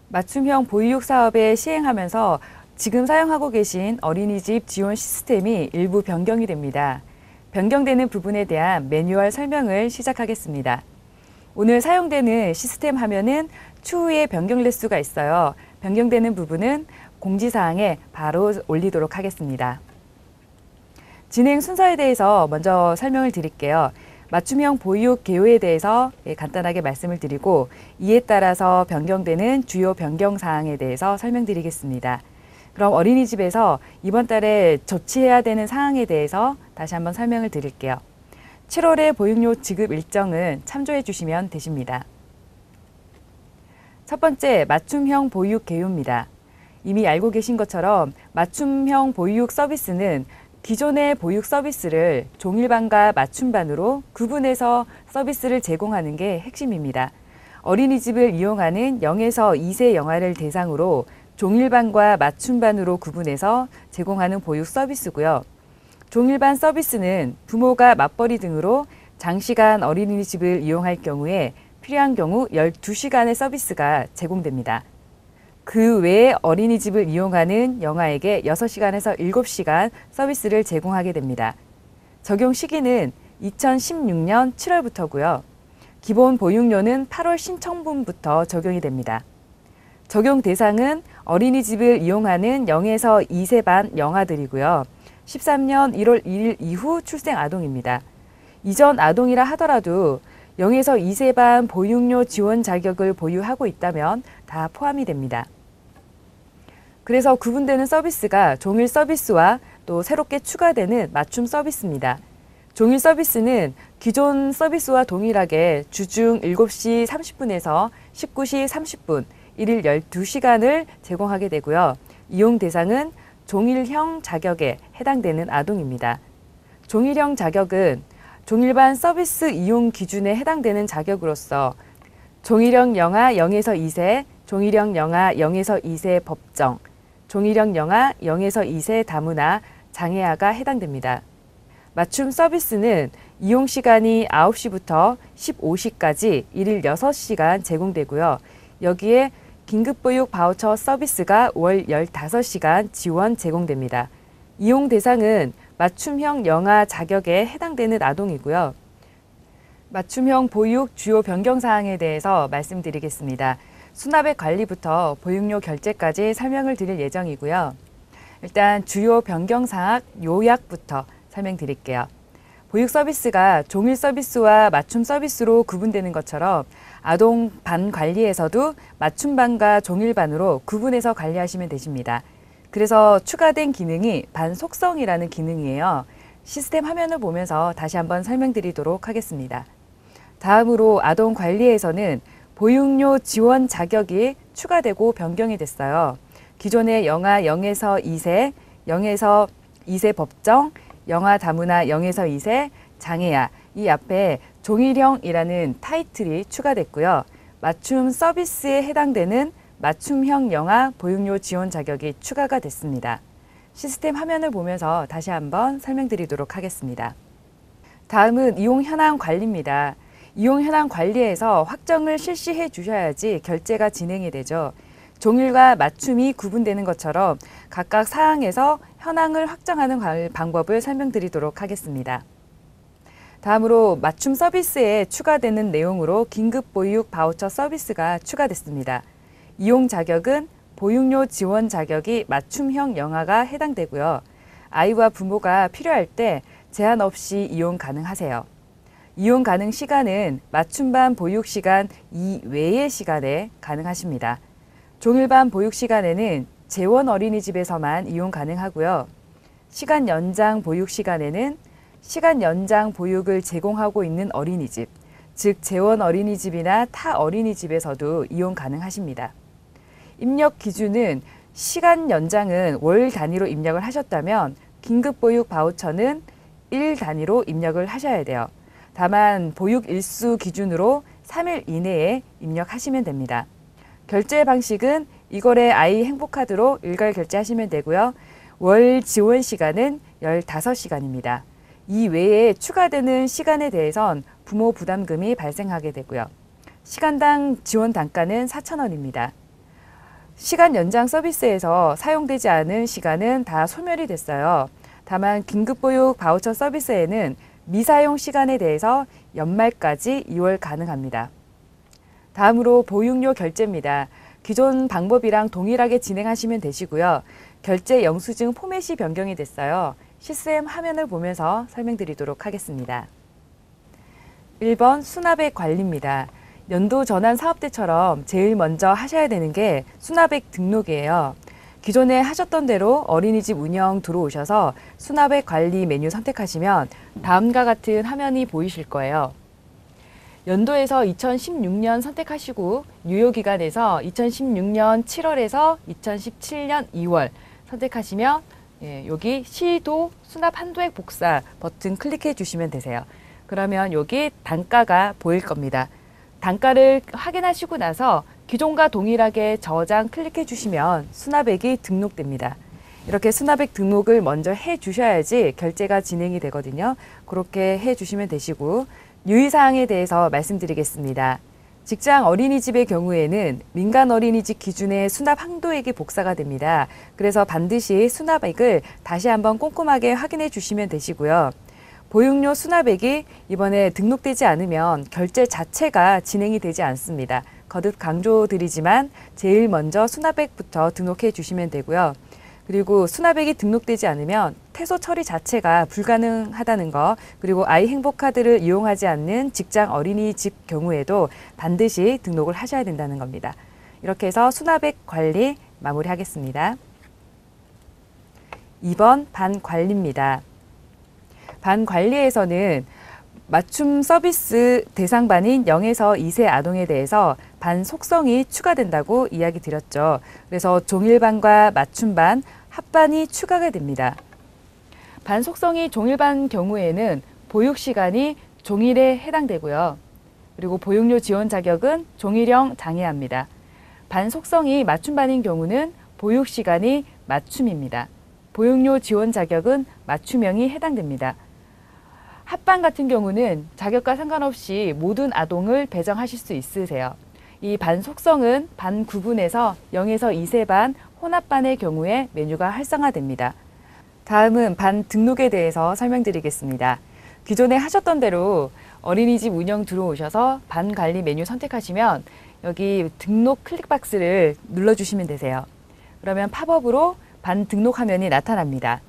맞춤형 보육육 사업을 시행하면서 지금 사용하고 계신 어린이집 지원 시스템이 일부 변경이 됩니다. 변경되는 부분에 대한 매뉴얼 설명을 시작하겠습니다. 오늘 사용되는 시스템 화면은 추후에 변경될 수가 있어요. 변경되는 부분은 공지사항에 바로 올리도록 하겠습니다. 진행 순서에 대해서 먼저 설명을 드릴게요. 맞춤형 보육 개요에 대해서 간단하게 말씀을 드리고 이에 따라서 변경되는 주요 변경 사항에 대해서 설명드리겠습니다. 그럼 어린이집에서 이번 달에 조치해야 되는 사항에 대해서 다시 한번 설명을 드릴게요. 7월의 보육료 지급 일정은 참조해 주시면 되십니다. 첫 번째, 맞춤형 보육 개요입니다. 이미 알고 계신 것처럼 맞춤형 보육 서비스는 기존의 보육 서비스를 종일반과 맞춤반으로 구분해서 서비스를 제공하는 게 핵심입니다. 어린이집을 이용하는 0에서 2세 영아를 대상으로 종일반과 맞춤반으로 구분해서 제공하는 보육 서비스고요. 종일반 서비스는 부모가 맞벌이 등으로 장시간 어린이집을 이용할 경우에 필요한 경우 12시간의 서비스가 제공됩니다. 그 외에 어린이집을 이용하는 영아에게 6시간에서 7시간 서비스를 제공하게 됩니다. 적용 시기는 2016년 7월부터고요. 기본 보육료는 8월 신청분부터 적용이 됩니다. 적용 대상은 어린이집을 이용하는 0에서 2세 반 영아들이고요. 13년 1월 1일 이후 출생 아동입니다. 이전 아동이라 하더라도 0에서 2세 반 보육료 지원 자격을 보유하고 있다면 다 포함이 됩니다. 그래서 구분되는 서비스가 종일 서비스와 또 새롭게 추가되는 맞춤 서비스입니다. 종일 서비스는 기존 서비스와 동일하게 주중 7시 30분에서 19시 30분, 일일 12시간을 제공하게 되고요. 이용 대상은 종일형 자격에 해당되는 아동입니다. 종일형 자격은 종일반 서비스 이용 기준에 해당되는 자격으로서 종일형 영아 0에서 2세, 종일형 영아 0에서 2세 법정, 종일형 영아 0에서 2세 다문화, 장애아가 해당됩니다. 맞춤 서비스는 이용 시간이 9시부터 15시까지 일일 6시간 제공되고요. 여기에 긴급보육 바우처 서비스가 월 15시간 지원 제공됩니다. 이용 대상은 맞춤형 영아 자격에 해당되는 아동이고요. 맞춤형 보육 주요 변경 사항에 대해서 말씀드리겠습니다. 수납액 관리부터 보육료 결제까지 설명을 드릴 예정이고요. 일단 주요 변경 사항 요약부터 설명드릴게요. 보육 서비스가 종일 서비스와 맞춤 서비스로 구분되는 것처럼 아동 반 관리에서도 맞춤반과 종일반으로 구분해서 관리하시면 되십니다. 그래서 추가된 기능이 반 속성이라는 기능이에요. 시스템 화면을 보면서 다시 한번 설명드리도록 하겠습니다. 다음으로 아동 관리에서는 보육료 지원 자격이 추가되고 변경이 됐어요. 기존의 영아 0에서 2세, 0에서 2세 법정, 영아 다문화 0에서 2세, 장애아 이 앞에 종일형이라는 타이틀이 추가됐고요. 맞춤 서비스에 해당되는 맞춤형 영아 보육료 지원 자격이 추가가 됐습니다. 시스템 화면을 보면서 다시 한번 설명드리도록 하겠습니다. 다음은 이용 현황 관리입니다. 이용 현황 관리에서 확정을 실시해 주셔야지 결제가 진행이 되죠. 종일과 맞춤이 구분되는 것처럼 각각 사항에서 현황을 확정하는 방법을 설명드리도록 하겠습니다. 다음으로 맞춤 서비스에 추가되는 내용으로 긴급보육 바우처 서비스가 추가됐습니다. 이용 자격은 보육료 지원 자격이 맞춤형 영아가 해당되고요. 아이와 부모가 필요할 때 제한 없이 이용 가능하세요. 이용 가능 시간은 맞춤반 보육 시간 이외의 시간에 가능하십니다. 종일반 보육 시간에는 재원 어린이집에서만 이용 가능하고요. 시간 연장 보육 시간에는 시간 연장 보육을 제공하고 있는 어린이집, 즉 재원 어린이집이나 타 어린이집에서도 이용 가능하십니다. 입력 기준은 시간 연장은 월 단위로 입력을 하셨다면 긴급보육 바우처는 일 단위로 입력을 하셔야 돼요. 다만 보육 일수 기준으로 3일 이내에 입력하시면 됩니다. 결제 방식은 이거래 아이 행복카드로 일괄 결제하시면 되고요. 월 지원 시간은 15시간입니다. 이 외에 추가되는 시간에 대해선 부모 부담금이 발생하게 되고요. 시간당 지원 단가는 4,000원입니다. 시간 연장 서비스에서 사용되지 않은 시간은 다 소멸이 됐어요. 다만 긴급보육 바우처 서비스에는 미사용 시간에 대해서 연말까지 2월 가능합니다. 다음으로 보육료 결제입니다. 기존 방법이랑 동일하게 진행하시면 되시고요. 결제 영수증 포맷이 변경이 됐어요. 시스템 화면을 보면서 설명드리도록 하겠습니다. 1번 수납액 관리입니다. 연도 전환 사업 때처럼 제일 먼저 하셔야 되는 게 수납액 등록이에요. 기존에 하셨던 대로 어린이집 운영 들어오셔서 수납액 관리 메뉴 선택하시면 다음과 같은 화면이 보이실 거예요. 연도에서 2016년 선택하시고 유효기간에서 2016년 7월에서 2017년 2월 선택하시면 여기 시도 수납 한도액 복사 버튼 클릭해 주시면 되세요. 그러면 여기 단가가 보일 겁니다. 단가를 확인하시고 나서 기존과 동일하게 저장 클릭해 주시면 수납액이 등록됩니다. 이렇게 수납액 등록을 먼저 해 주셔야지 결제가 진행이 되거든요. 그렇게 해 주시면 되시고 유의사항에 대해서 말씀드리겠습니다. 직장 어린이집의 경우에는 민간 어린이집 기준의 수납 한도액이 복사가 됩니다. 그래서 반드시 수납액을 다시 한번 꼼꼼하게 확인해 주시면 되시고요. 보육료 수납액이 이번에 등록되지 않으면 결제 자체가 진행이 되지 않습니다. 거듭 강조드리지만 제일 먼저 수납액부터 등록해 주시면 되고요. 그리고 수납액이 등록되지 않으면 퇴소 처리 자체가 불가능하다는 거, 그리고 아이 행복카드를 이용하지 않는 직장 어린이집 경우에도 반드시 등록을 하셔야 된다는 겁니다. 이렇게 해서 수납액 관리 마무리하겠습니다. 2번 반관리입니다. 반관리에서는 맞춤 서비스 대상반인 0에서 2세 아동에 대해서 반 속성이 추가된다고 이야기 드렸죠. 그래서 종일반과 맞춤반, 합반이 추가가 됩니다. 반 속성이 종일반 경우에는 보육 시간이 종일에 해당되고요. 그리고 보육료 지원 자격은 종일형 장애합니다. 반 속성이 맞춤반인 경우는 보육 시간이 맞춤입니다. 보육료 지원 자격은 맞춤형이 해당됩니다. 합반 같은 경우는 자격과 상관없이 모든 아동을 배정하실 수 있으세요. 이 반 속성은 반 구분에서 0에서 2세 반, 혼합반의 경우에 메뉴가 활성화됩니다. 다음은 반 등록에 대해서 설명드리겠습니다. 기존에 하셨던 대로 어린이집 운영 들어오셔서 반 관리 메뉴 선택하시면 여기 등록 클릭박스를 눌러주시면 되세요. 그러면 팝업으로 반 등록 화면이 나타납니다.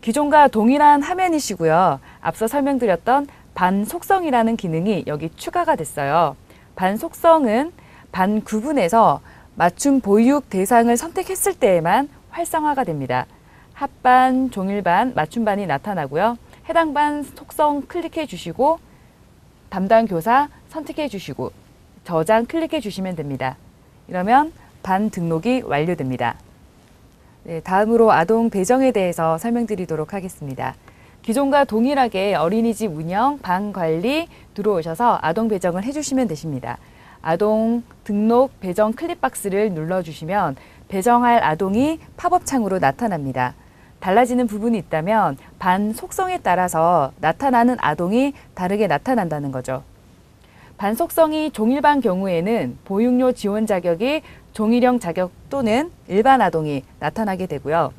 기존과 동일한 화면이시고요. 앞서 설명드렸던 반 속성이라는 기능이 여기 추가가 됐어요. 반 속성은 반 구분에서 맞춤 보육 대상을 선택했을 때에만 활성화가 됩니다. 합반, 종일반, 맞춤반이 나타나고요. 해당 반 속성 클릭해 주시고 담당 교사 선택해 주시고 저장 클릭해 주시면 됩니다. 이러면 반 등록이 완료됩니다. 네, 다음으로 아동 배정에 대해서 설명드리도록 하겠습니다. 기존과 동일하게 어린이집 운영, 반 관리 들어오셔서 아동 배정을 해주시면 되십니다. 아동 등록 배정 클릭박스를 눌러주시면 배정할 아동이 팝업 창으로 나타납니다. 달라지는 부분이 있다면 반 속성에 따라서 나타나는 아동이 다르게 나타난다는 거죠. 반 속성이 종일반 경우에는 보육료 지원 자격이 종일형 자격 또는 일반 아동이 나타나게 되고요.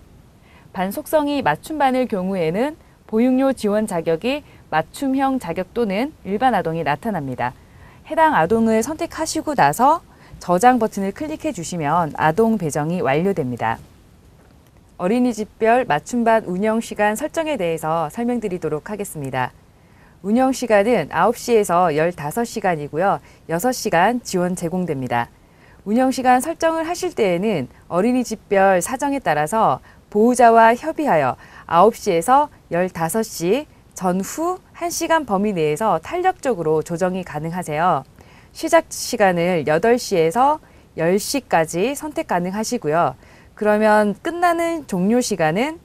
반 속성이 맞춤반일 경우에는 보육료 지원 자격이 맞춤형 자격 또는 일반 아동이 나타납니다. 해당 아동을 선택하시고 나서 저장 버튼을 클릭해 주시면 아동 배정이 완료됩니다. 어린이집별 맞춤반 운영시간 설정에 대해서 설명드리도록 하겠습니다. 운영시간은 9시에서 15시간이고요. 6시간 지원 제공됩니다. 운영시간 설정을 하실 때에는 어린이집별 사정에 따라서 보호자와 협의하여 9시에서 15시 전후 1시간 범위 내에서 탄력적으로 조정이 가능하세요. 시작 시간을 8시에서 10시까지 선택 가능하시고요. 그러면 끝나는 종료 시간은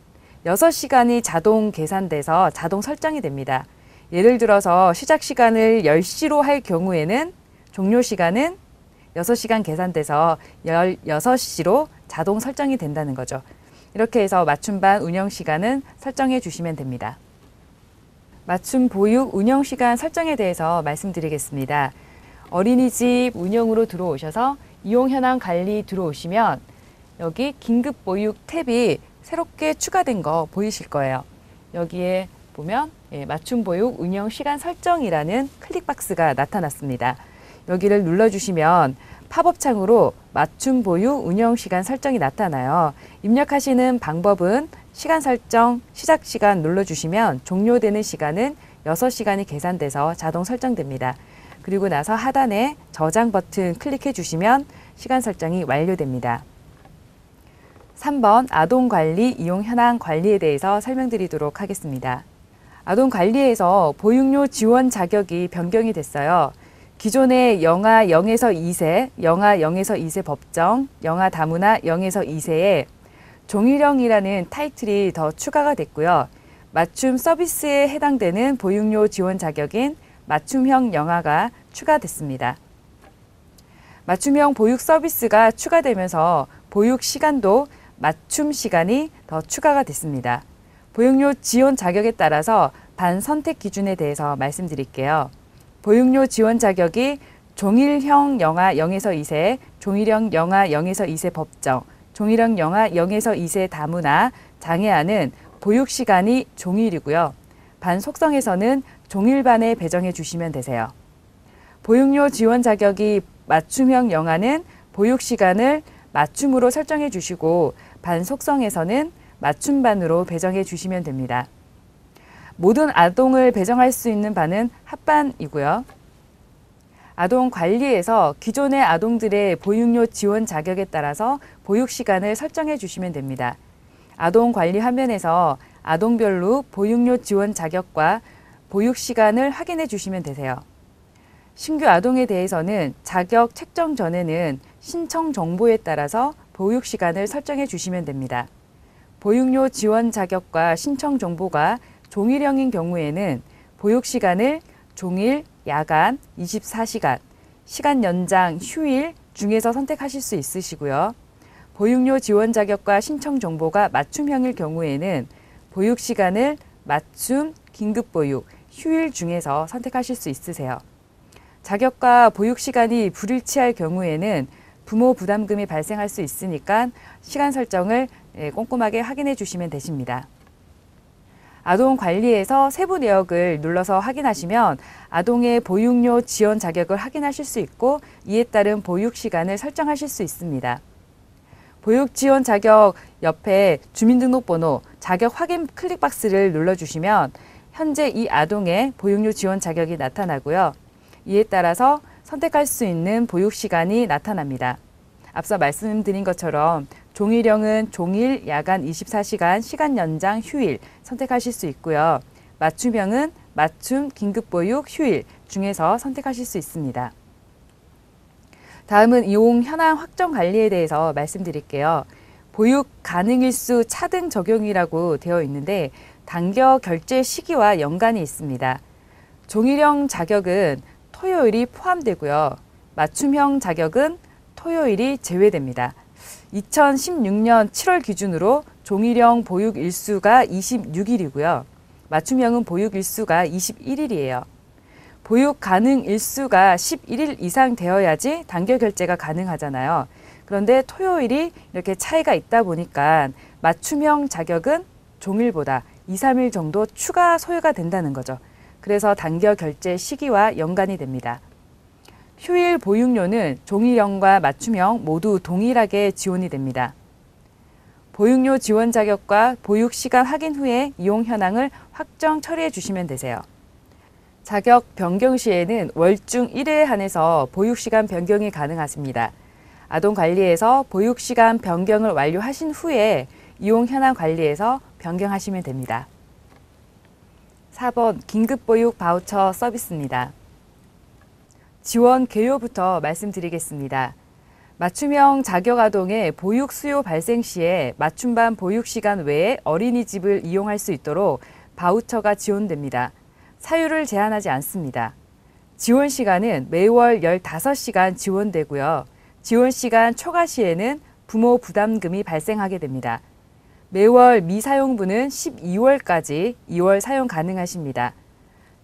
6시간이 자동 계산돼서 자동 설정이 됩니다. 예를 들어서 시작 시간을 10시로 할 경우에는 종료 시간은 6시간 계산돼서 16시로 자동 설정이 된다는 거죠. 이렇게 해서 맞춤반 운영시간은 설정해 주시면 됩니다. 맞춤 보육 운영시간 설정에 대해서 말씀드리겠습니다. 어린이집 운영으로 들어오셔서 이용 현황 관리 들어오시면 여기 긴급 보육 탭이 새롭게 추가된 거 보이실 거예요. 여기에 보면 맞춤 보육 운영 시간 설정이라는 클릭박스가 나타났습니다. 여기를 눌러주시면 팝업 창으로 맞춤 보육 운영 시간 설정이 나타나요. 입력하시는 방법은 시간 설정, 시작 시간 눌러주시면 종료되는 시간은 6시간이 계산돼서 자동 설정됩니다. 그리고 나서 하단에 저장 버튼 클릭해 주시면 시간 설정이 완료됩니다. 3번 아동관리 이용 현황 관리에 대해서 설명드리도록 하겠습니다. 아동관리에서 보육료 지원 자격이 변경이 됐어요. 기존의 영아 0에서 2세, 영아 0에서 2세 법정, 영아 다문화 0에서 2세에 종일형이라는 타이틀이 더 추가가 됐고요. 맞춤 서비스에 해당되는 보육료 지원 자격인 맞춤형 영아가 추가됐습니다. 맞춤형 보육 서비스가 추가되면서 보육 시간도 맞춤 시간이 더 추가가 됐습니다. 보육료 지원 자격에 따라서 반선택 기준에 대해서 말씀드릴게요. 보육료 지원 자격이 종일형 영아 0에서 2세, 종일형 영아 0에서 2세 법정, 종일형 영아 0에서 2세 다문화, 장애아는 보육 시간이 종일이고요. 반 속성에서는 종일반에 배정해 주시면 되세요. 보육료 지원 자격이 맞춤형 영아는 보육 시간을 맞춤으로 설정해 주시고 반 속성에서는 맞춤반으로 배정해 주시면 됩니다. 모든 아동을 배정할 수 있는 반은 합반이고요. 아동 관리에서 기존의 아동들의 보육료 지원 자격에 따라서 보육 시간을 설정해 주시면 됩니다. 아동 관리 화면에서 아동별로 보육료 지원 자격과 보육 시간을 확인해 주시면 되세요. 신규 아동에 대해서는 자격 책정 전에는 신청 정보에 따라서 보육 시간을 설정해 주시면 됩니다. 보육료 지원 자격과 신청 정보가 종일형인 경우에는 보육 시간을 종일, 야간, 24시간, 시간 연장, 휴일 중에서 선택하실 수 있으시고요. 보육료 지원 자격과 신청 정보가 맞춤형일 경우에는 보육 시간을 맞춤, 긴급보육, 휴일 중에서 선택하실 수 있으세요. 자격과 보육 시간이 불일치할 경우에는 부모 부담금이 발생할 수 있으니까 시간 설정을 꼼꼼하게 확인해 주시면 되십니다. 아동 관리에서 세부 내역을 눌러서 확인하시면 아동의 보육료 지원 자격을 확인하실 수 있고 이에 따른 보육 시간을 설정하실 수 있습니다. 보육 지원 자격 옆에 주민등록번호, 자격 확인 클릭박스를 눌러주시면 현재 이 아동의 보육료 지원 자격이 나타나고요. 이에 따라서 선택할 수 있는 보육 시간이 나타납니다. 앞서 말씀드린 것처럼 종일형은 종일, 야간 24시간, 시간 연장, 휴일 선택하실 수 있고요. 맞춤형은 맞춤, 긴급보육, 휴일 중에서 선택하실 수 있습니다. 다음은 이용 현황 확정 관리에 대해서 말씀드릴게요. 보육 가능일수 차등 적용이라고 되어 있는데 당겨 결제 시기와 연관이 있습니다. 종일형 자격은 토요일이 포함되고요. 맞춤형 자격은 토요일이 제외됩니다. 2016년 7월 기준으로 종일형 보육 일수가 26일이고요. 맞춤형은 보육 일수가 21일이에요. 보육 가능 일수가 11일 이상 되어야지 단결 결제가 가능하잖아요. 그런데 토요일이 이렇게 차이가 있다 보니까 맞춤형 자격은 종일보다 2, 3일 정도 추가 소요가 된다는 거죠. 그래서 단결 결제 시기와 연관이 됩니다. 휴일 보육료는 종일형과 맞춤형 모두 동일하게 지원이 됩니다. 보육료 지원 자격과 보육 시간 확인 후에 이용 현황을 확정 처리해 주시면 되세요. 자격 변경 시에는 월중 1회에 한해서 보육 시간 변경이 가능하십니다. 아동 관리에서 보육 시간 변경을 완료하신 후에 이용 현황 관리에서 변경하시면 됩니다. 4번 긴급보육 바우처 서비스입니다. 지원 개요부터 말씀드리겠습니다. 맞춤형 자격아동의 보육 수요 발생 시에 맞춤반 보육 시간 외에 어린이집을 이용할 수 있도록 바우처가 지원됩니다. 사유를 제한하지 않습니다. 지원 시간은 매월 15시간 지원되고요. 지원 시간 초과 시에는 부모 부담금이 발생하게 됩니다. 매월 미사용분은 12월까지 2월 사용 가능하십니다.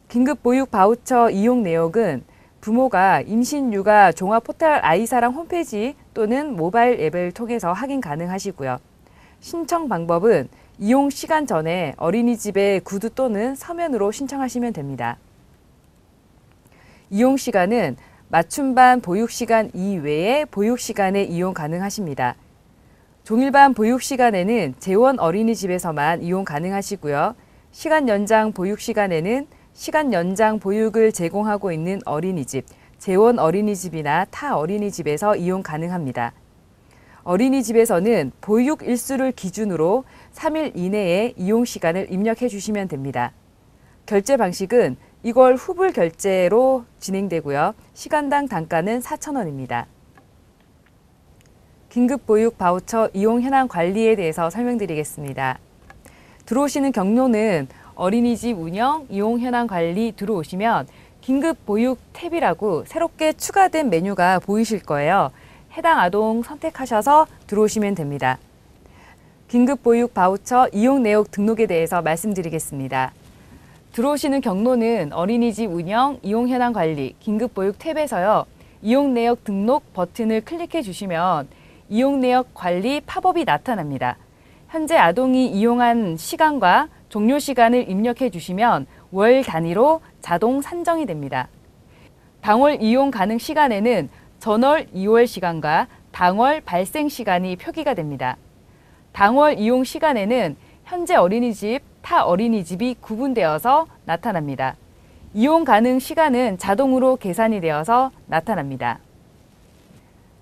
긴급보육 바우처 이용 내역은 부모가 임신 육아 종합 포털 아이사랑 홈페이지 또는 모바일 앱을 통해서 확인 가능하시고요. 신청 방법은 이용 시간 전에 어린이집에 구두 또는 서면으로 신청하시면 됩니다. 이용 시간은 맞춤반 보육 시간 이외에 보육 시간에 이용 가능하십니다. 종일반 보육 시간에는 재원 어린이집에서만 이용 가능하시고요. 시간 연장 보육 시간에는 시간 연장 보육을 제공하고 있는 어린이집, 재원 어린이집이나 타 어린이집에서 이용 가능합니다. 어린이집에서는 보육 일수를 기준으로 3일 이내에 이용 시간을 입력해 주시면 됩니다. 결제 방식은 이걸 후불 결제로 진행되고요. 시간당 단가는 4,000원입니다. 긴급보육 바우처 이용 현황 관리에 대해서 설명드리겠습니다. 들어오시는 경로는 어린이집 운영, 이용 현황 관리 들어오시면 긴급보육 탭이라고 새롭게 추가된 메뉴가 보이실 거예요. 해당 아동 선택하셔서 들어오시면 됩니다. 긴급보육 바우처 이용 내역 등록에 대해서 말씀드리겠습니다. 들어오시는 경로는 어린이집 운영, 이용 현황 관리, 긴급보육 탭에서요. 이용 내역 등록 버튼을 클릭해 주시면 이용 내역 관리 팝업이 나타납니다. 현재 아동이 이용한 시간과 종료 시간을 입력해 주시면 월 단위로 자동 산정이 됩니다. 당월 이용 가능 시간에는 전월 이월 시간과 당월 발생 시간이 표기가 됩니다. 당월 이용 시간에는 현재 어린이집, 타 어린이집이 구분되어서 나타납니다. 이용 가능 시간은 자동으로 계산이 되어서 나타납니다.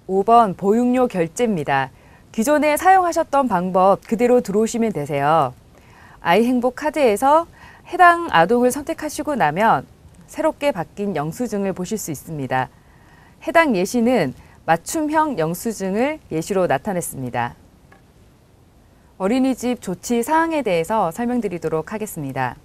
5번 보육료 결제입니다. 기존에 사용하셨던 방법 그대로 들어오시면 되세요. 아이행복 카드에서 해당 아동을 선택하시고 나면 새롭게 바뀐 영수증을 보실 수 있습니다. 해당 예시는 맞춤형 영수증을 예시로 나타냈습니다. 어린이집 조치 사항에 대해서 설명드리도록 하겠습니다.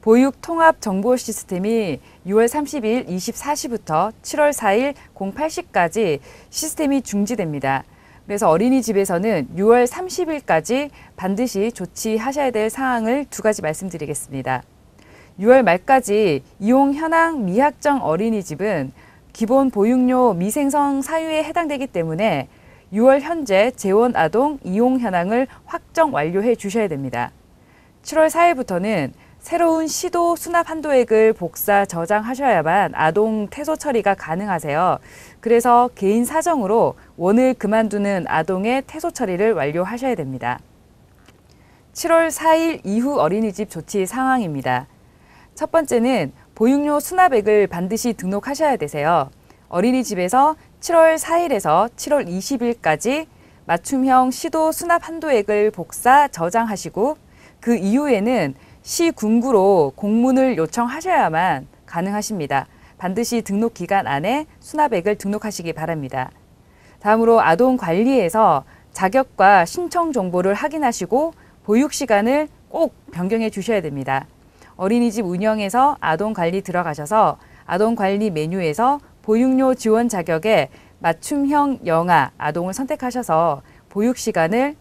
보육 통합 정보 시스템이 6월 30일 24시부터 7월 4일 08시까지 시스템이 중지됩니다. 그래서 어린이집에서는 6월 30일까지 반드시 조치하셔야 될 사항을 두 가지 말씀드리겠습니다. 6월 말까지 이용 현황 미확정 어린이집은 기본 보육료 미생성 사유에 해당되기 때문에 6월 현재 재원 아동 이용 현황을 확정 완료해 주셔야 됩니다. 7월 4일부터는 새로운 시도 수납 한도액을 복사 저장하셔야만 아동 퇴소 처리가 가능하세요. 그래서 개인 사정으로 원을 그만두는 아동의 퇴소 처리를 완료하셔야 됩니다. 7월 4일 이후 어린이집 조치 상황입니다. 첫 번째는 보육료 수납액을 반드시 등록하셔야 되세요. 어린이집에서 7월 4일에서 7월 20일까지 맞춤형 시도 수납 한도액을 복사 저장하시고 그 이후에는 시군구로 공문을 요청하셔야만 가능하십니다. 반드시 등록 기간 안에 수납액을 등록하시기 바랍니다. 다음으로 아동관리에서 자격과 신청 정보를 확인하시고 보육 시간을 꼭 변경해 주셔야 됩니다. 어린이집 운영에서 아동관리 들어가셔서 아동관리 메뉴에서 보육료 지원 자격에 맞춤형 영아 아동을 선택하셔서 보육 시간을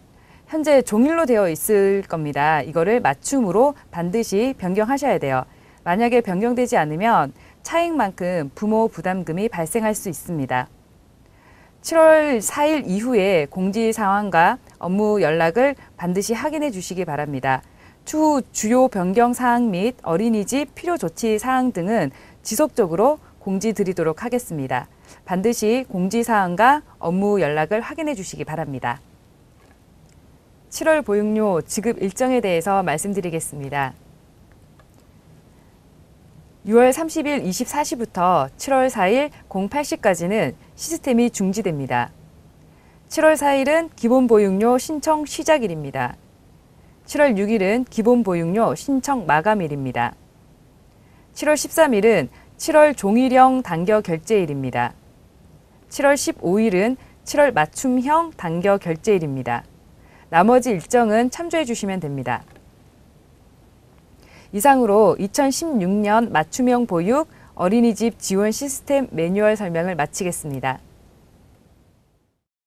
현재 종일로 되어 있을 겁니다. 이거를 맞춤으로 반드시 변경하셔야 돼요. 만약에 변경되지 않으면 차익만큼 부모 부담금이 발생할 수 있습니다. 7월 4일 이후에 공지 상황과 업무 연락을 반드시 확인해 주시기 바랍니다. 추후 주요 변경 사항 및 어린이집 필요 조치 사항 등은 지속적으로 공지 드리도록 하겠습니다. 반드시 공지 사항과 업무 연락을 확인해 주시기 바랍니다. 7월 보육료 지급 일정에 대해서 말씀드리겠습니다. 6월 30일 24시부터 7월 4일 08시까지는 시스템이 중지됩니다. 7월 4일은 기본보육료 신청 시작일입니다. 7월 6일은 기본보육료 신청 마감일입니다. 7월 13일은 7월 종일형 단겨 결제일입니다. 7월 15일은 7월 맞춤형 단겨 결제일입니다. 나머지 일정은 참조해 주시면 됩니다. 이상으로 2016년 맞춤형 보육 어린이집 지원 시스템 매뉴얼 설명을 마치겠습니다.